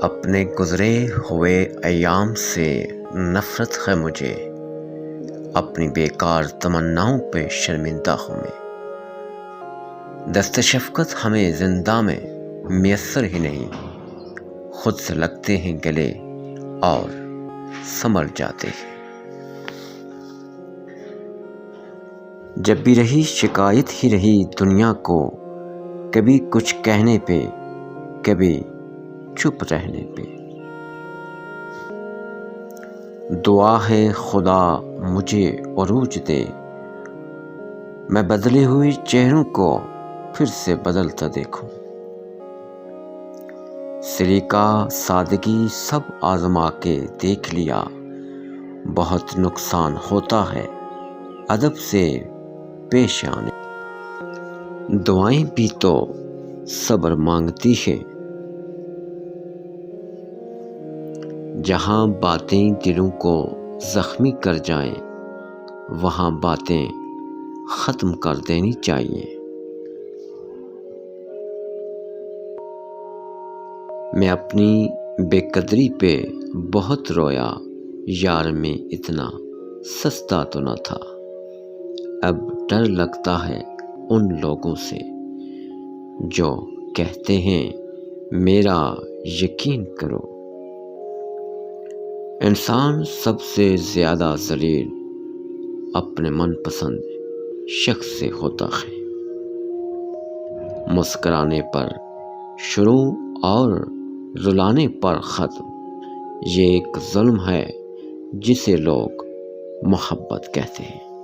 اپنے گزرے ہوئے ایام سے نفرت ہے مجھے، اپنی بیکار تمناؤں پہ شرمندہ ہوں میں۔ دست شفقت ہمیں زندہ میں میسر ہی نہیں، خود سے لگتے ہیں گلے اور سنبھل جاتے ہیں۔ جب بھی رہی شکایت ہی رہی دنیا کو، کبھی کچھ کہنے پہ کبھی چپ رہنے پہ۔ دعا ہے خدا مجھے عروج دے، میں بدلے ہوئے چہروں کو پھر سے بدلتا دیکھوں۔ سلیقہ سادگی سب آزما کے دیکھ لیا، بہت نقصان ہوتا ہے ادب سے پیش آنے۔ دعائیں بھی تو صبر مانگتی ہے، جہاں باتیں دلوں کو زخمی کر جائیں وہاں باتیں ختم کر دینی چاہیے۔ میں اپنی بے قدری پہ بہت رویا، یار میں اتنا سستا تو نہ تھا۔ اب ڈر لگتا ہے ان لوگوں سے جو کہتے ہیں میرا یقین کرو۔ انسان سب سے زیادہ ذلیل اپنے من پسند شخص سے ہوتا ہے۔ مسکرانے پر شروع اور رلانے پر ختم، یہ ایک ظلم ہے جسے لوگ محبت کہتے ہیں۔